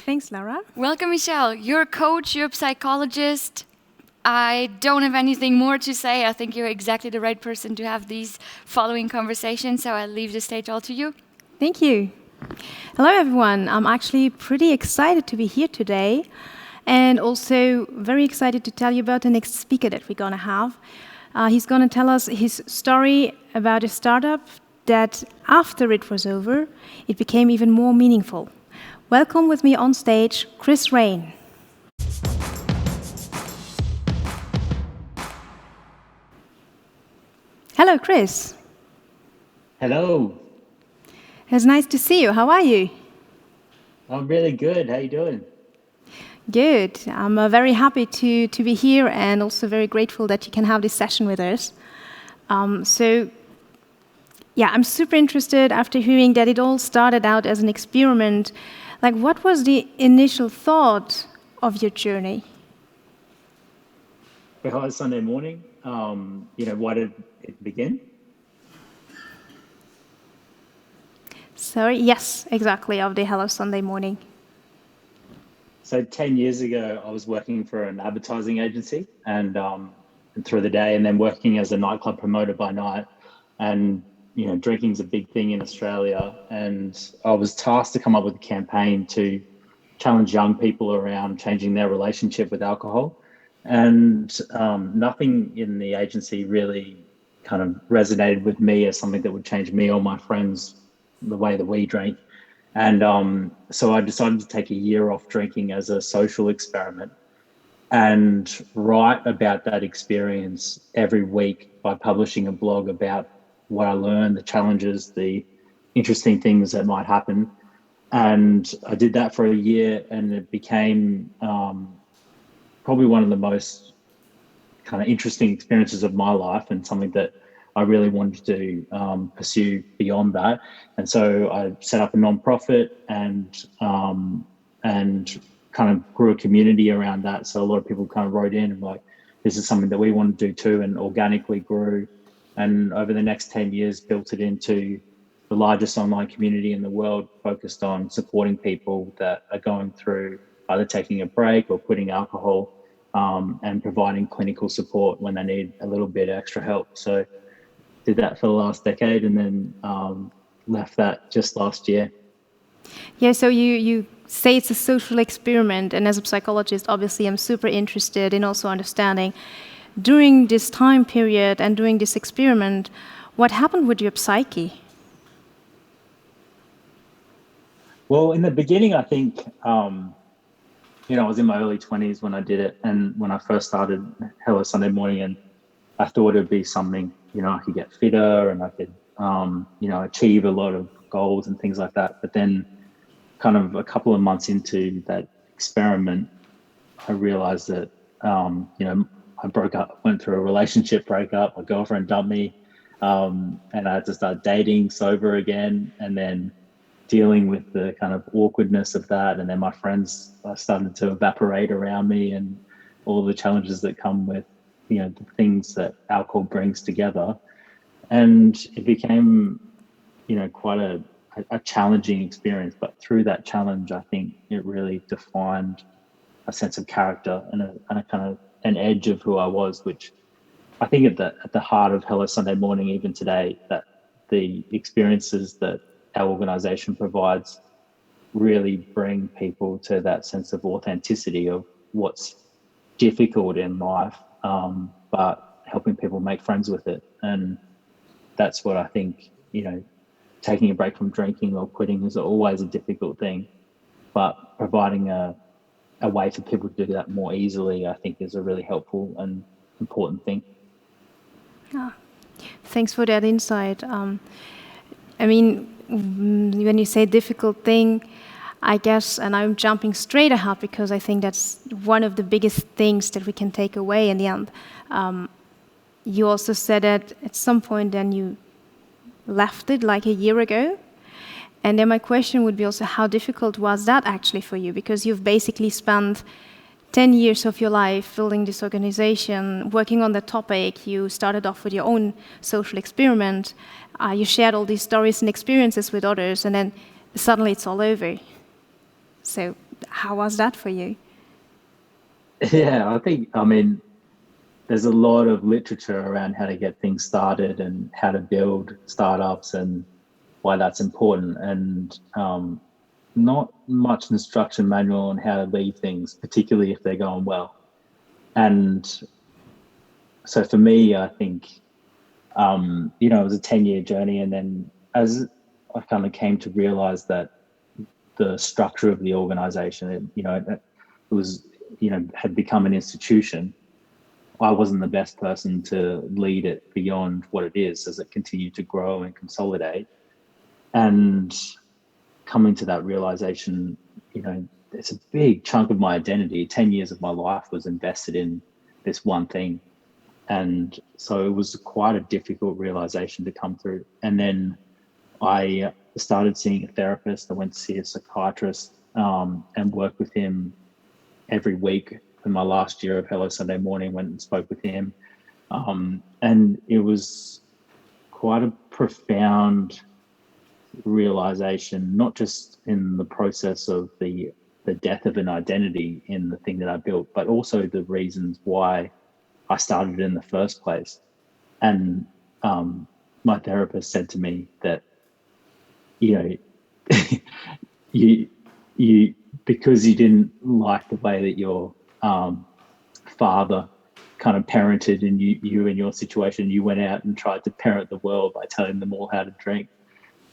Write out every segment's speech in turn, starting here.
Thanks, Lara. Welcome, Michelle. You're a coach, you're a psychologist. I don't have anything more to say. I think you're exactly the right person to have these following conversations, so I'll leave the stage all to you. Thank you. Hello, everyone. I'm actually pretty excited to be here today, and also very excited to tell you about the next speaker that we're going to have. He's going to tell us his story about a startup that, after it was over, it became even more meaningful. Welcome with me on stage, Chris Rain. Hello, Chris. Hello. It's nice to see you. How are you? I'm really good. How you doing? Good. I'm very happy to be here and also very grateful that you can have this session with us. I'm super interested after hearing that it all started out as an experiment. Like, what was the initial thought of your journey? Well, it's Sunday morning. Why did it begin? Sorry, yes, exactly, of the Hello Sunday morning. So 10 years ago, I was working for an advertising agency and through the day, and then working as a nightclub promoter by night. And, drinking's a big thing in Australia. And I was tasked to come up with a campaign to challenge young people around changing their relationship with alcohol. And nothing in the agency really kind of resonated with me as something that would change me or my friends the way that we drank. And so I decided to take a year off drinking as a social experiment and write about that experience every week by publishing a blog about what I learned, the challenges, the interesting things that might happen. And I did that for a year, and it became probably one of the most kind of interesting experiences of my life, and something that I really wanted to pursue beyond that. And so I set up a nonprofit and kind of grew a community around that. So a lot of people kind of wrote in and like, this is something that we want to do too, and organically grew. And over the next 10 years, built it into the largest online community in the world, focused on supporting people that are going through either taking a break or quitting alcohol, and providing clinical support when they need a little bit extra help. So did that for the last decade, and then left that just last year. Yeah, so you say it's a social experiment, and as a psychologist, obviously I'm super interested in also understanding, during this time period and during this experiment, what happened with your psyche? Well, in the beginning, I think, I was in my early 20s when I did it, and when I first started Hello Sunday Morning, and I thought it'd be something, I could get fitter and I could, achieve a lot of goals and things like that. But then kind of a couple of months into that experiment, I realized that, I broke up, went through a relationship breakup, my girlfriend dumped me, and I had to start dating sober again, and then dealing with the kind of awkwardness of that. And then my friends started to evaporate around me, and all the challenges that come with, the things that alcohol brings together. And it became, quite a challenging experience. But through that challenge, I think it really defined a sense of character and a kind of an edge of who I was, which I think at the heart of Hello Sunday Morning, even today, that the experiences that our organization provides really bring people to that sense of authenticity of what's difficult in life, but helping people make friends with it. And that's what I think, taking a break from drinking or quitting is always a difficult thing, but providing a way for people to do that more easily, I think, is a really helpful and important thing. Thanks for that insight. When you say difficult thing, I guess, and I'm jumping straight ahead because I think that's one of the biggest things that we can take away in the end. You also said that at some point then you left it like a year ago. And then my question would be also, how difficult was that actually for you? Because you've basically spent 10 years of your life building this organization, working on the topic. You started off with your own social experiment. You shared all these stories and experiences with others, and then suddenly it's all over. So How was that for you? Yeah, I mean, there's a lot of literature around how to get things started and how to build startups and why that's important, and not much instruction manual on how to lead things, particularly if they're going well. And so for me, I think, it was a 10-year journey. And then as I kind of came to realize that the structure of the organization, it was, had become an institution, I wasn't the best person to lead it beyond what it is as it continued to grow and consolidate. And coming to that realization, it's a big chunk of my identity. 10 years of my life was invested in this one thing. And so it was quite a difficult realization to come through. And then I started seeing a therapist. I went to see a psychiatrist, and worked with him every week. In my last year of Hello Sunday Morning, went and spoke with him. And it was quite a profound realization, not just in the process of the death of an identity in the thing that I built, but also the reasons why I started in the first place. And my therapist said to me that, you because you didn't like the way that your father kind of parented, and you in your situation, you went out and tried to parent the world by telling them all how to drink,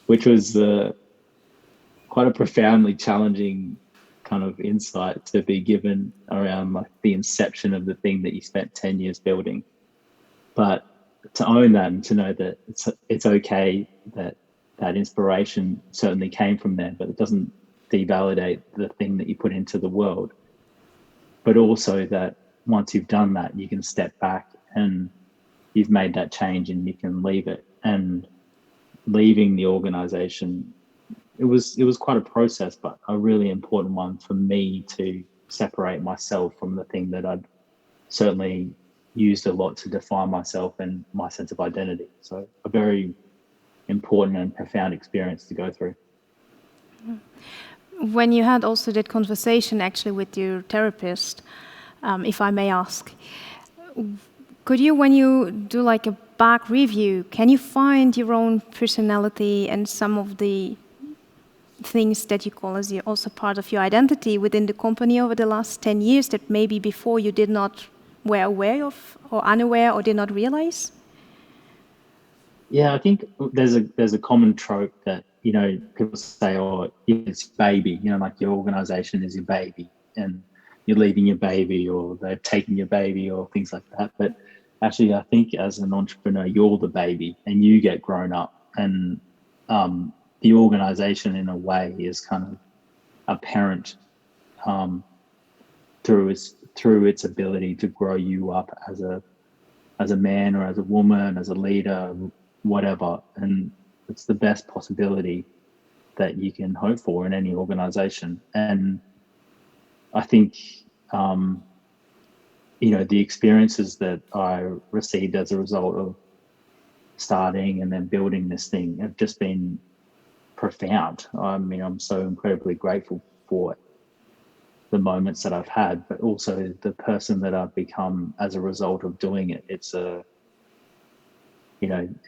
which was quite a profoundly challenging kind of insight to be given around like the inception of the thing that you spent 10 years building. But to own that and to know that it's okay that inspiration certainly came from there, but it doesn't devalidate the thing that you put into the world. But also that once you've done that, you can step back and you've made that change and you can leave it. And leaving the organization, it was quite a process, but a really important one for me to separate myself from the thing that I'd certainly used a lot to define myself and my sense of identity. So a very important and profound experience to go through. When you had also that conversation actually with your therapist, if I may ask, could you, when you do like a back review, can you find your own personality and some of the things that you call as also part of your identity within the company over the last 10 years that maybe before you did not were aware of or unaware or did not realize? Yeah, I think there's a common trope that, people say, oh, it's baby, like your organization is your baby and you're leaving your baby or they've taken your baby or things like that. But actually, I think as an entrepreneur, you're the baby and you get grown up, and the organization in a way is kind of a parent through its ability to grow you up as a man or as a woman, as a leader, whatever. And it's the best possibility that you can hope for in any organization. And I think, the experiences that I received as a result of starting and then building this thing have just been profound. I mean, I'm so incredibly grateful for the moments that I've had, but also the person that I've become as a result of doing it. It's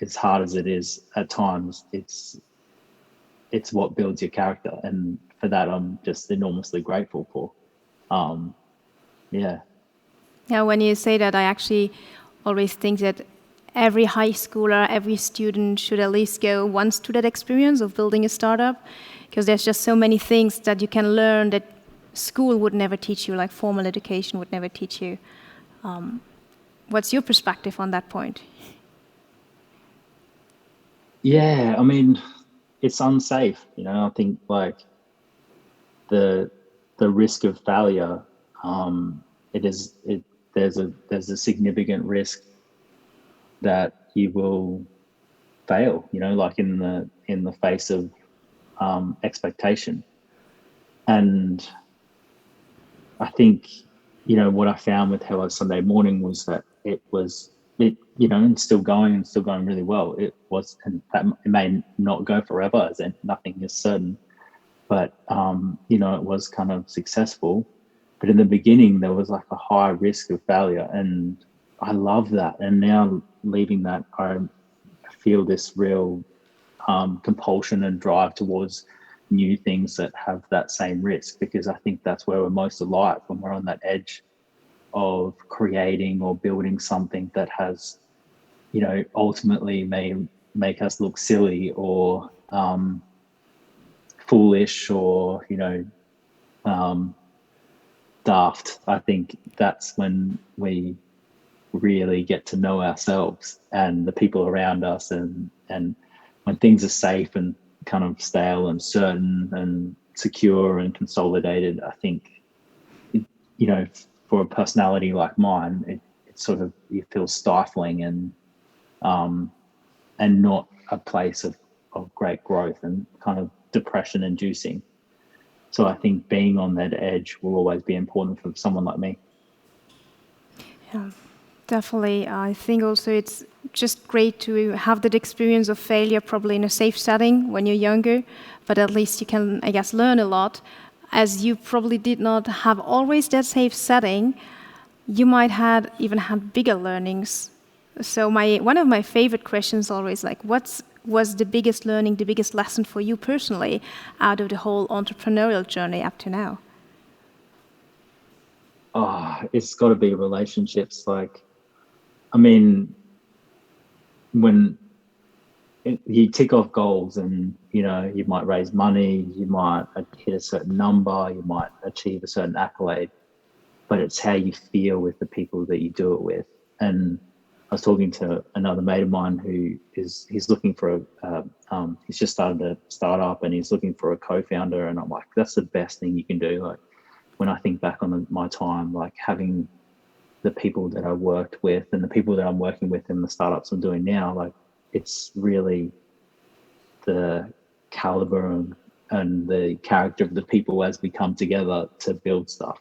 as hard as it is at times, it's what builds your character. And for that, I'm just enormously grateful for. Yeah, when you say that, I actually always think that every high schooler, every student should at least go once to that experience of building a startup, because there's just so many things that you can learn that school would never teach you, like formal education would never teach you. What's your perspective on that point? Yeah, I mean, it's unsafe. I think like the risk of failure, there's a significant risk that you will fail, like in the face of expectation. And I think, what I found with Hello Sunday Morning was that and still going really well. It may not go forever, as in nothing is certain, but you know, it was kind of successful. But in the beginning, there was like a high risk of failure, and I love that. And now leaving that, I feel this real compulsion and drive towards new things that have that same risk, because I think that's where we're most alive, when we're on that edge of creating or building something that has, you know, ultimately may make us look silly or foolish or, you know, daft. I think that's when we really get to know ourselves and the people around us, and when things are safe and kind of stale and certain and secure and consolidated, I think, you know, for a personality like mine, it sort of, it feels stifling and not a place of great growth, and kind of depression inducing. So I think being on that edge will always be important for someone like me. Yeah, definitely. I think also it's just great to have that experience of failure, probably in a safe setting when you're younger, but at least you can, I guess, learn a lot. As you probably did not have always that safe setting, you might have even had bigger learnings. So one of my favorite questions always, like, what was the biggest learning, the biggest lesson for you personally out of the whole entrepreneurial journey up to now? Oh, it's got to be relationships. Like, I mean, when you tick off goals, and you know, you might raise money, you might hit a certain number, you might achieve a certain accolade, but it's how you feel with the people that you do it with. And I was talking to another mate of mine who he's looking for he's just started a startup and he's looking for a co-founder, and I'm like, that's the best thing you can do. Like, when I think back on my time, like having the people that I worked with and the people that I'm working with in the startups I'm doing now, like, it's really the caliber and the character of the people as we come together to build stuff.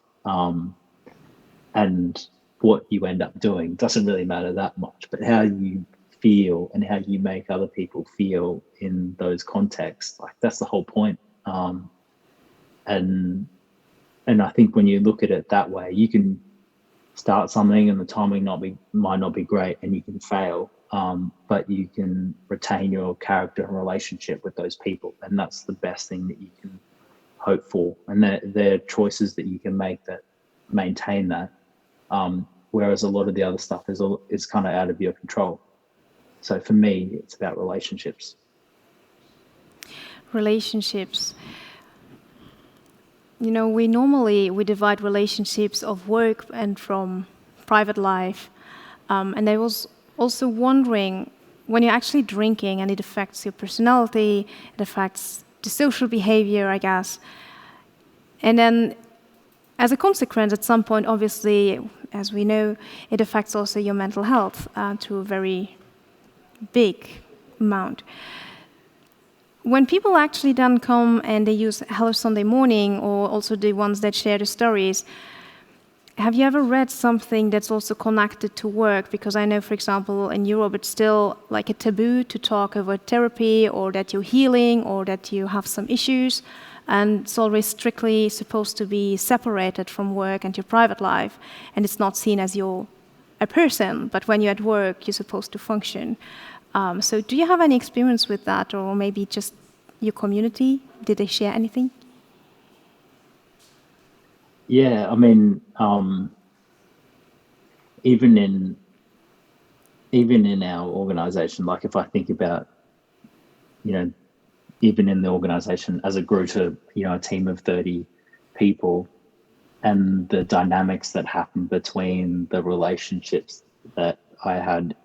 And what you end up doing doesn't really matter that much, but how you feel and how you make other people feel in those contexts, like, that's the whole point. And I think when you look at it that way, you can start something and the timing might not be great, and you can fail, but you can retain your character and relationship with those people, and that's the best thing that you can hope for. And they're choices that you can make that maintain that, whereas a lot of the other stuff is kind of out of your control. So for me, it's about relationships. Relationships. You know, we divide relationships of work and from private life. And I was also wondering, when you're actually drinking and it affects your personality, it affects the social behavior, I guess. And then as a consequence, at some point, obviously, as we know, it affects also your mental health to a very big amount. When people actually then come and they use Hello Sunday Morning, or also the ones that share the stories, have you ever read something that's also connected to work? Because I know, for example, in Europe, it's still like a taboo to talk about therapy, or that you're healing, or that you have some issues. And it's always strictly supposed to be separated from work and your private life. And it's not seen as you're a person, but when you're at work, you're supposed to function. So do you have any experience with that, or maybe just your community? Did they share anything? Yeah, I mean, even in our organization, like, if I think about, you know, even in the organization as it grew to, you know, a team of 30 people, and the dynamics that happened between the relationships that I had,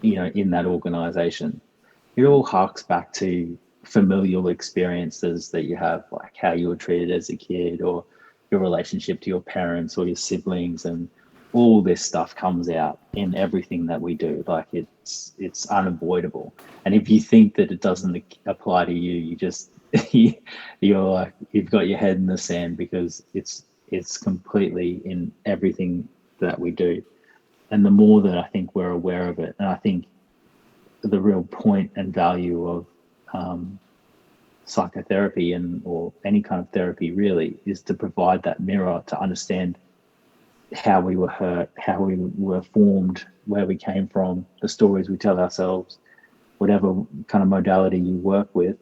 you know, in that organization, it all harks back to familial experiences that you have, like how you were treated as a kid, or your relationship to your parents or your siblings, and all this stuff comes out in everything that we do. Like, it's unavoidable. And if you think that it doesn't apply to you, you just you're like, you've got your head in the sand, because it's completely in everything that we do. And the more that I think we're aware of it, and I think the real point and value of psychotherapy or any kind of therapy really is to provide that mirror to understand how we were hurt, how we were formed, where we came from, the stories we tell ourselves, whatever kind of modality you work with,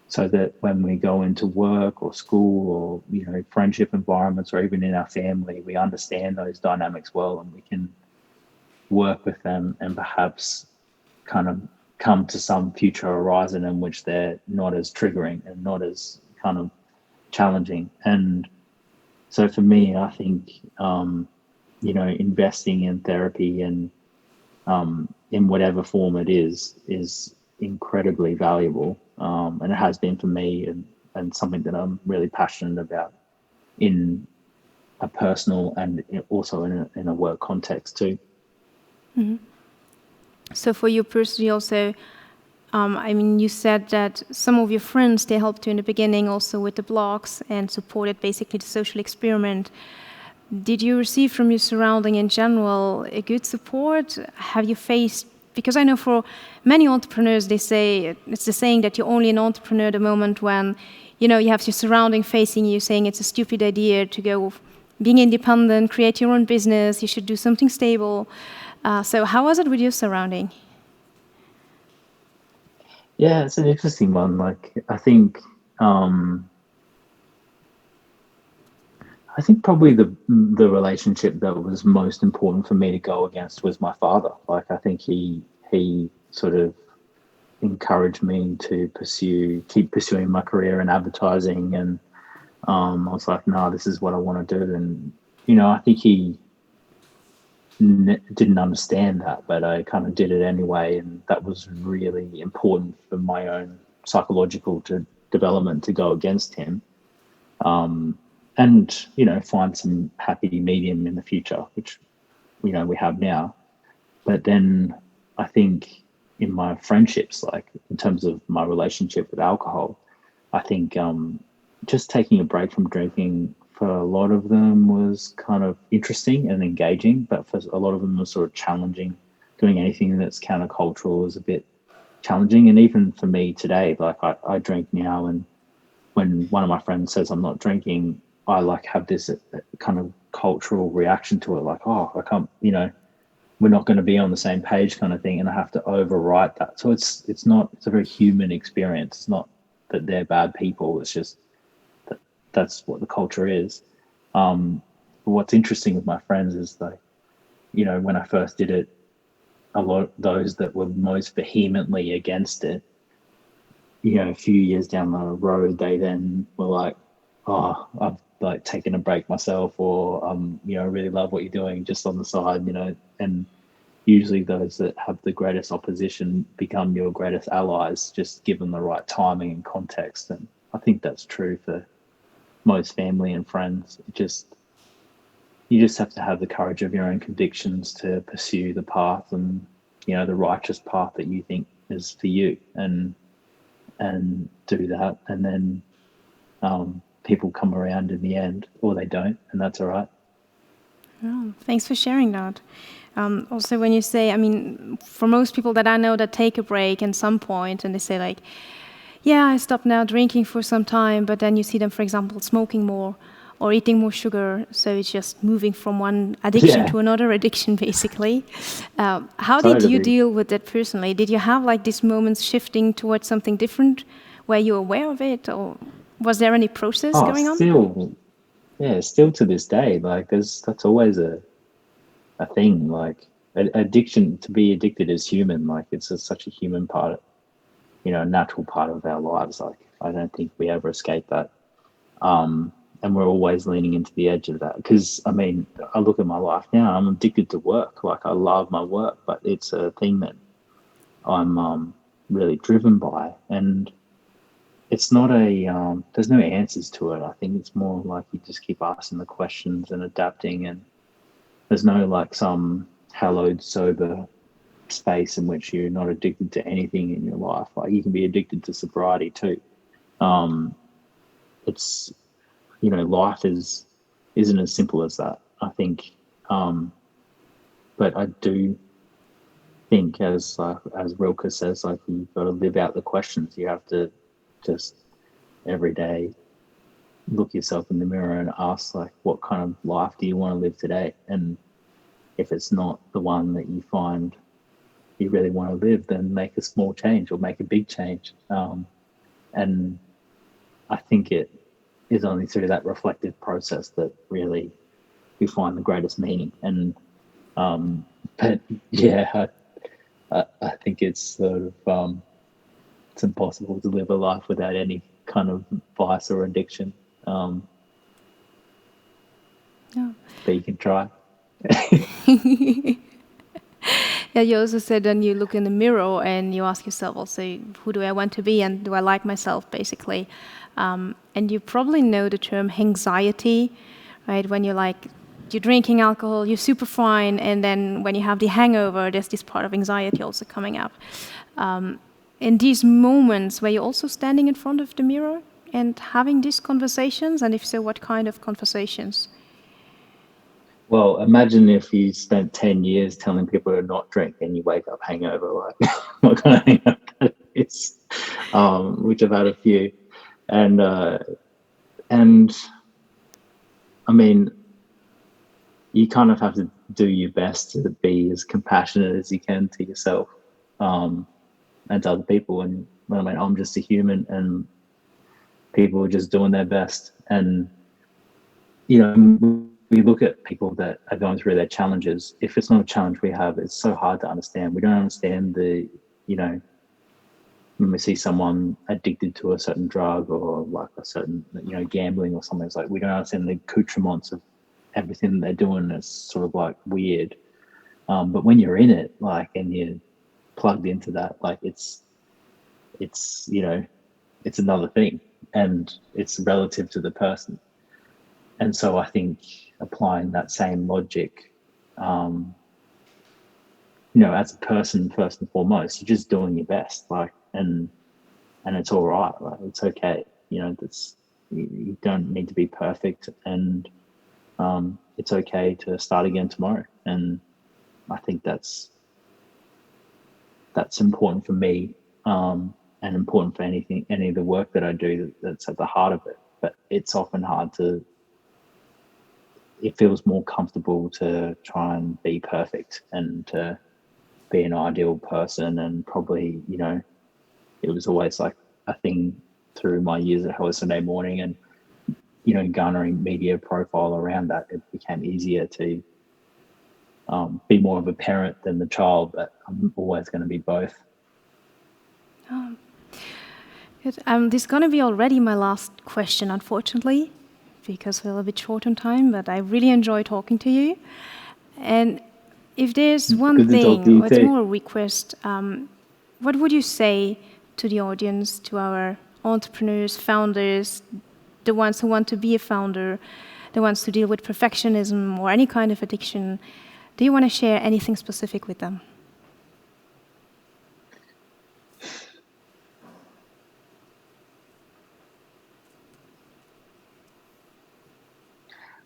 so that when we go into work or school or friendship environments or even in our family, we understand those dynamics well and we can work with them and perhaps kind of come to some future horizon in which they're not as triggering and not as kind of challenging. And so for me, I think investing in therapy and in whatever form it is incredibly valuable, and it has been for me, and something that I'm really passionate about in a personal and also in a work context too. Mm-hmm. So for you personally also, you said that some of your friends, they helped you in the beginning also with the blogs and supported basically the social experiment. Did you receive from your surrounding in general a good support? Have you faced, because I know for many entrepreneurs, they say, it's the saying that you're only an entrepreneur the moment when, you have your surrounding facing you saying it's a stupid idea to go being independent, create your own business, you should do something stable. So how was it with your surrounding? Yeah, it's an interesting one. Like, I think probably the relationship that was most important for me to go against was my father. Like, I think he sort of encouraged me to keep pursuing my career in advertising, and I was like, no, this is what I want to do. And I think he didn't understand that, but I kind of did it anyway, and that was really important for my own psychological development to go against him, and find some happy medium in the future, which we have now. But then I think in my friendships, like in terms of my relationship with alcohol, I think just taking a break from drinking for a lot of them was kind of interesting and engaging, but for a lot of them was sort of challenging. Doing anything that's countercultural is a bit challenging. And even for me today, like I drink now, and when one of my friends says I'm not drinking, I like have this kind of cultural reaction to it, like, oh, I can't, we're not going to be on the same page kind of thing, and I have to overwrite that. So it's a very human experience. It's not that they're bad people. It's just that's what the culture is. What's interesting with my friends is that, when I first did it, a lot of those that were most vehemently against it, a few years down the road, they then were like, oh, I've like taken a break myself, or I really love what you're doing just on the side, and usually those that have the greatest opposition become your greatest allies, just given the right timing and context. And I think that's true for most family and friends. You just have to have the courage of your own convictions to pursue the path, and the righteous path that you think is for you, and do that, and then people come around in the end, or they don't, and that's all right. Oh, thanks for sharing that. Also, when you say, for most people that I know that take a break at some point and they say like, yeah, I stopped now drinking for some time, but then you see them, for example, smoking more or eating more sugar. So it's just moving from one addiction to another addiction, basically. How did you deal with that personally? Did you have like these moments shifting towards something different where you're aware of it, or was there any process going on? Still to this day, like that's always a thing. Like addiction, to be addicted is human. Like it's such a human part, a natural part of our lives. Like I don't think we ever escape that. And we're always leaning into the edge of that. Because I look at my life now, I'm addicted to work. Like I love my work, but it's a thing that I'm really driven by. And it's not there's no answers to it. I think it's more like you just keep asking the questions and adapting, and there's no like some hallowed sober space in which you're not addicted to anything in your life. Like you can be addicted to sobriety too. It's life isn't as simple as that, I think. But I do think, as Rilke says, like you've got to live out the questions. You have to just every day look yourself in the mirror and ask, like, what kind of life do you want to live today? And if it's not the one that you find you really want to live, then make a small change or make a big change. And I think it is only through that reflective process that really we find the greatest meaning. And but yeah, I think it's sort of it's impossible to live a life without any kind of vice or addiction. Yeah. But you can try. Yeah, you also said then you look in the mirror and you ask yourself also, who do I want to be and do I like myself, basically? And you probably know the term anxiety, right? When you're drinking alcohol, you're super fine, and then when you have the hangover, there's this part of anxiety also coming up. In these moments where you're also standing in front of the mirror and having these conversations, and if so, what kind of conversations? Well, imagine if you spent 10 years telling people to not drink and you wake up hangover, like what kind of hangover that is, which I've had a few. And I mean, you kind of have to do your best to be as compassionate as you can to yourself and to other people. And I mean, I'm just a human and people are just doing their best. And, you know, we look at people that are going through their challenges. If it's not a challenge we have, it's so hard to understand. We don't understand when we see someone addicted to a certain drug or like a certain, gambling or something, it's like we don't understand the accoutrements of everything they're doing. Is sort of like weird. But when you're in it, like, and you're plugged into that, like it's another thing and it's relative to the person. And so I think applying that same logic, as a person, first and foremost, you're just doing your best, like, and it's all right. Like, it's okay. You don't need to be perfect, and it's okay to start again tomorrow. And I think that's important for me, and important for any of the work that I do that's at the heart of it. But it's often hard to. It feels more comfortable to try and be perfect and to be an ideal person. And probably, it was always like a thing through my years at Hello Sunday Morning and, garnering media profile around that. It became easier to be more of a parent than the child, but I'm always going to be both. Good. This is going to be already my last question, unfortunately, because we're a bit short on time, but I really enjoy talking to you. And if there's one thing, or it's more a request, what would you say to the audience, to our entrepreneurs, founders, the ones who want to be a founder, the ones who deal with perfectionism or any kind of addiction? Do you want to share anything specific with them?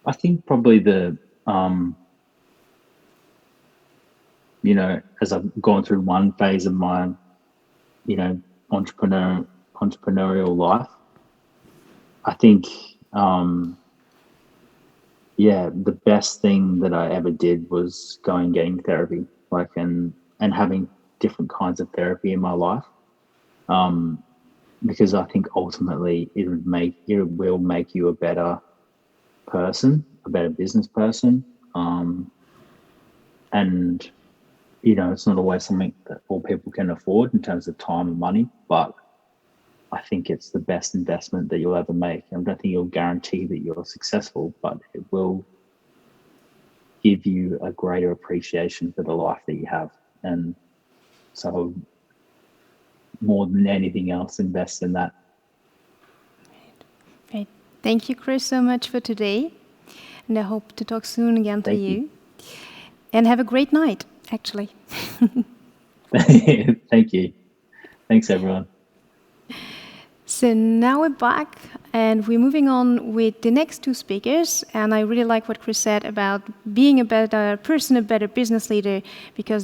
I think probably as I've gone through one phase of my, entrepreneurial life, I think, the best thing that I ever did was going getting therapy, like, and having different kinds of therapy in my life. Because I think ultimately it will make you a better person, a better business person. And, it's not always something that all people can afford in terms of time and money, but I think it's the best investment that you'll ever make. I don't think it'll guarantee that you're successful, but it will give you a greater appreciation for the life that you have. And so more than anything else, invest in that. Great. Thank you, Chris, so much for today. And I hope to talk soon again to you. And have a great night, actually. Thank you. Thanks, everyone. So now we're back and we're moving on with the next two speakers. And I really like what Chris said about being a better person, a better business leader, because